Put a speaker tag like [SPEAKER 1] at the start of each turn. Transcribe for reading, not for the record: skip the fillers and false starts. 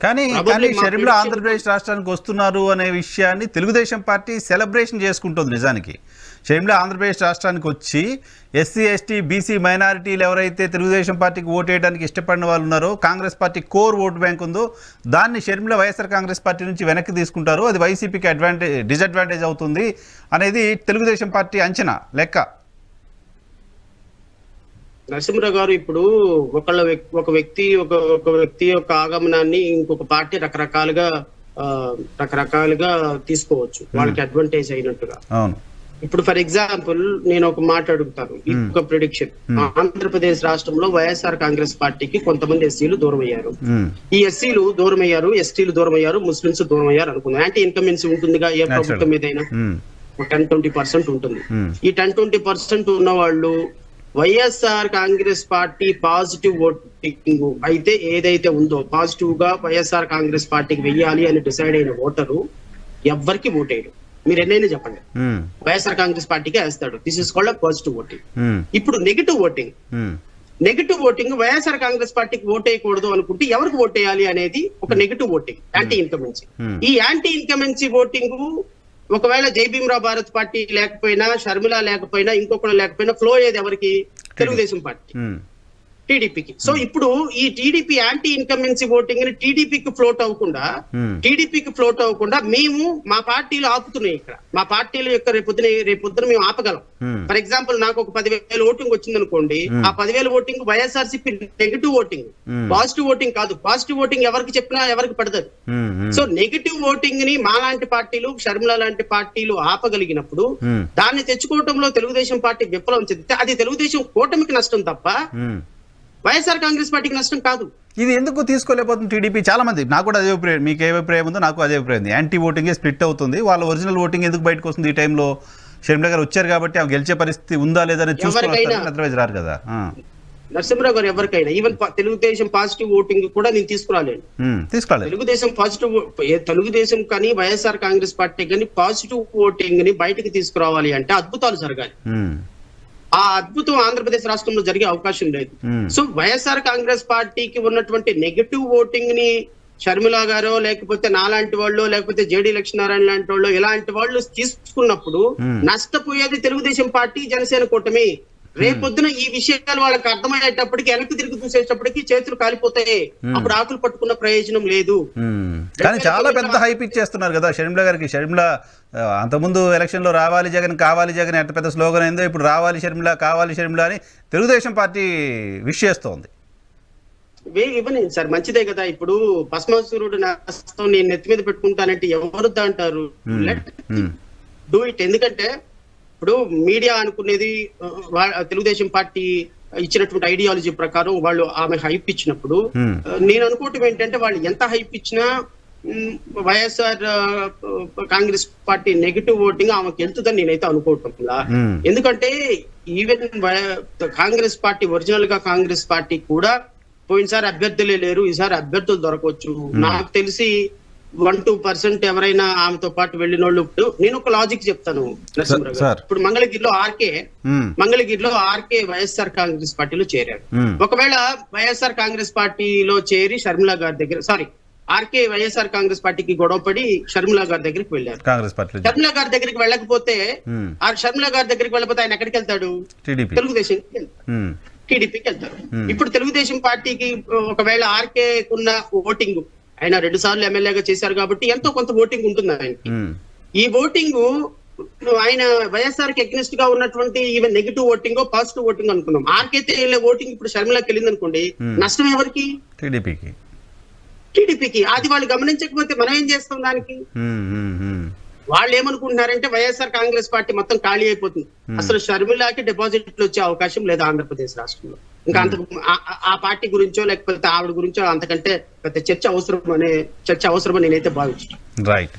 [SPEAKER 1] కానీ షర్మిల ఆంధ్రప్రదేశ్ రాష్ట్రానికి వస్తున్నారు అనే విషయాన్ని తెలుగుదేశం పార్టీ సెలబ్రేషన్ చేసుకుంటుంది. నిజానికి షర్మిల ఆంధ్రప్రదేశ్ రాష్ట్రానికి వచ్చి ఎస్సీ ఎస్టీ బీసీ మైనారిటీలు ఎవరైతే తెలుగుదేశం పార్టీకి ఓటు వేయడానికి ఇష్టపడిన వాళ్ళు ఉన్నారో, Congress party core vote bank ఉందో దాన్ని షర్మిల వైఎస్ఆర్ కాంగ్రెస్ పార్టీ నుంచి వెనక్కి తీసుకుంటారు, అది వైసీపీకి డిసడ్వాంటేజ్ అవుతుంది అనేది తెలుగుదేశం పార్టీ అంచనా లెక్క.
[SPEAKER 2] నరసింహరావు గారు, ఇప్పుడు ఒక వ్యక్తి యొక్క ఆగమనాన్ని ఇంకొక పార్టీ రకరకాలుగా తీసుకోవచ్చు వాళ్ళకి అడ్వాంటేజ్ అయినట్టుగా. ఇప్పుడు ఫర్ ఎగ్జాంపుల్ నేను ఒక మాట అడుగుతాను, ఒక ప్రిడిక్షన్. ఆంధ్రప్రదేశ్ రాష్ట్రంలో వైఎస్ఆర్ కాంగ్రెస్ పార్టీకి కొంతమంది ఎస్సీలు దూరం అయ్యారు. ఈ ఎస్సీలు దూరం అయ్యారు, ఎస్టీలు దూరం అయ్యారు, ముస్లింస్ దూరం అయ్యారు అనుకుందాం. యాంటీ ఇన్కమెన్సీ ఉంటుందిగా ఏ ప్రభుత్వం మీదైనా, 10-20% ఉంటుంది. ఈ 10-20% ఉన్న వాళ్ళు YSR Congress party positive voting అయితే ఏదైతే ఉందో, పాజిటివ్ గా వైఎస్ఆర్ కాంగ్రెస్ పార్టీకి వెయ్యాలి అని డిసైడ్ అయిన ఓటరు ఎవ్వరికి ఓటేయడు. మీరు ఎన్నైనా చెప్పండి, వైఎస్ఆర్ కాంగ్రెస్ పార్టీకి వేస్తాడు. This is called positive voting. ఇప్పుడు నెగిటివ్ ఓటింగ్ వైఎస్ఆర్ కాంగ్రెస్ పార్టీకి ఓటేయకూడదు అనుకుంటే ఎవరికి ఓటేయాలి అనేది ఒక నెగిటివ్ ఓటింగ్, యాంటీ ఇన్కమెన్సీ. ఈ యాంటీ ఇన్కమెన్సీ ఓటింగ్ ఒకవేళ జై భీమరావు భారత్ పార్టీ లేకపోయినా, షర్మిల లేకపోయినా, ఇంకొకరు లేకపోయినా ఫ్లో అయ్యేది ఎవరికి? తెలుగుదేశం పార్టీ, టీడీపీకి. సో ఇప్పుడు ఈ టీడీపీ యాంటీ ఇన్కమెన్సీ ఓటింగ్ ని టీడీపీకి ఫ్లోట్ అవ్వకుండా మేము మా పార్టీలు ఆపుతున్నాయి. ఇక్కడ మా పార్టీల యొక్క రేపొద్దున మేము ఆపగలం. ఫర్ ఎగ్జాంపుల్ నాకు ఒక 10,000 ఓటింగ్ వచ్చింది అనుకోండి, ఆ 10,000 voting YSRCP negative voting, positive voting కాదు. పాజిటివ్ ఓటింగ్ ఎవరికి చెప్పినా ఎవరికి పడదు. సో నెగిటివ్ ఓటింగ్ ని మా లాంటి పార్టీలు, షర్మిల లాంటి పార్టీలు ఆపగలిగినప్పుడు దాన్ని తెచ్చుకోవడంలో తెలుగుదేశం పార్టీ విఫలం చెందితే అది తెలుగుదేశం కూటమికి నష్టం తప్ప వైఎస్ఆర్ కాంగ్రెస్ పార్టీకి నష్టం కాదు.
[SPEAKER 1] ఇది ఎందుకు తీసుకోలేకపోతుంది టీడీపీ? చాలా మంది, నాకు కూడా అదే అభిప్రాయం, మీకు ఏ అభిప్రాయం ఉందో నాకు అదే అభిప్రాయం. యాంటీ ఓటింగ్ స్ప్లిట్ అవుతుంది, వాళ్ళ ఒరిజినల్ ఓటింగ్ ఎందుకు బయటకు వస్తుంది? ఈ టైంలో షర్మిల గారు వచ్చారు కాబట్టి ఆమె గెలిచే పరిస్థితి ఉందా లేదని చూసుకుని రారు కదా.
[SPEAKER 2] నరసింహరావు గారు, ఎవరికైనా ఈవెన్ తెలుగుదేశం పాజిటివ్ ఓటింగ్ కూడా నేను తీసుకురాలేను. తెలుగుదేశం కానీ వైఎస్ఆర్ కాంగ్రెస్ పార్టీ కానీ పాజిటివ్ ఓటింగ్ ని బయటకు తీసుకురావాలి అంటే అద్భుతాలు జరగాలి. ఆ అద్భుతం ఆంధ్రప్రదేశ్ రాష్ట్రంలో జరిగే అవకాశం లేదు. సో వైఎస్ఆర్ కాంగ్రెస్ పార్టీకి ఉన్నటువంటి నెగటివ్ ఓటింగ్ ని షర్మిల గారో, లేకపోతే నాలాంటి వాళ్ళు, లేకపోతే జేడీ లక్ష్మీనారాయణ లాంటి వాళ్ళు, ఇలాంటి వాళ్ళు తీసుకున్నప్పుడు నష్టపోయేది తెలుగుదేశం పార్టీ, జనసేన కూటమి. రేపొద్దున ఈ విషయాలు వాళ్ళకి అర్థమయ్యేటప్పటికి, వెనక్కి తిరిగి చూసేటప్పటికి చేతులు కాలిపోతాయి. అప్పుడు ఆకులు పట్టుకున్న ప్రయోజనం లేదు.
[SPEAKER 1] కానీ చాలా పెద్ద హైప్ ఇచ్చేస్తున్నారు కదా షర్మిల గారికి. షర్మిల అంతకుముందు ఎలక్షన్ లో రావాలి జగన్, కావాలి జగన్ ఎంత పెద్ద స్లోగన్ అయిందో, ఇప్పుడు రావాలి షర్మిల, కావాలి షర్మిల అని తెలుగుదేశం పార్టీ విష్ చేస్తోంది.
[SPEAKER 2] ఇవ్వని సార్, మంచిదే కదా. ఇప్పుడు భస్మాసురుడు నష్టం నేను నెత్తి మీద పెట్టుకుంటానంటే ఎవరు అంటారు? Do it. ఎందుకంటే ఇప్పుడు మీడియా అనుకునేది తెలుగుదేశం పార్టీ ఇచ్చినటువంటి ఐడియాలజీ ప్రకారం వాళ్ళు ఆమె హైప్ ఇచ్చినప్పుడు, నేను అనుకోవటం ఏంటంటే వాళ్ళు ఎంత హైప్ ఇచ్చినా YSR Congress party negative voting ఆమెకు వెళ్తుందని నేనైతే అనుకోవటంలా. ఎందుకంటే ఈవెన్ కాంగ్రెస్ పార్టీ, ఒరిజినల్ గా కాంగ్రెస్ పార్టీ కూడా పోయినసారి అభ్యర్థులే లేరు, ఈసారి అభ్యర్థులు దొరకవచ్చు. నాకు తెలిసి 1-2% ఎవరైనా ఆమెతో పాటు వెళ్ళిన వాళ్ళు. ఇప్పుడు నేను ఒక లాజిక్ చెప్తాను నరసింహరావు గారు. ఇప్పుడు మంగళగిరిలో ఆర్కే వైఎస్ఆర్ కాంగ్రెస్ పార్టీలో చేరారు. ఒకవేళ వైఎస్ఆర్ కాంగ్రెస్ పార్టీలో చేరి షర్మిల గారి దగ్గర ఆర్కే వైఎస్ఆర్ కాంగ్రెస్ పార్టీకి గొడవపడి షర్మిల గారి దగ్గరికి వెళ్ళారు. షర్మిల గారి దగ్గరికి వెళ్ళకపోతే ఆయన ఎక్కడికి వెళ్తాడు? టీడీపీకి వెళ్తారు. ఇప్పుడు తెలుగుదేశం పార్టీకి ఒకవేళ ఆర్కే ఉన్న ఓటింగ్, ఆయన 2 సార్లు ఎమ్మెల్యేగా చేశారు కాబట్టి ఎంతో కొంత ఓటింగ్ ఉంటుంది ఆయనకి. ఈ ఓటింగ్ ఆయన వైఎస్ఆర్ కి అగ్నిస్ట్ గా ఉన్నటువంటి even negative voting, positive voting అనుకున్నాం. ఆర్కైతే వెళ్ళే ఓటింగ్ ఇప్పుడు షర్మిలకి వెళ్ళింది అనుకోండి, నష్టం ఎవరికి? టీడీపీకి. అది వాళ్ళు గమనించకపోతే మనం ఏం చేస్తాం దానికి? వాళ్ళు ఏమనుకుంటున్నారంటే వైఎస్ఆర్ కాంగ్రెస్ పార్టీ మొత్తం ఖాళీ అయిపోతుంది, అసలు షర్మిలకి డిపాజిట్లు వచ్చే అవకాశం లేదు ఆంధ్రప్రదేశ్ రాష్ట్రంలో. ఇంకా అంత ఆ పార్టీ గురించో లేకపోతే ఆవిడ గురించో అంతకంటే పెద్ద చర్చ అవసరమని నేనైతే భావించాను.
[SPEAKER 1] రైట్.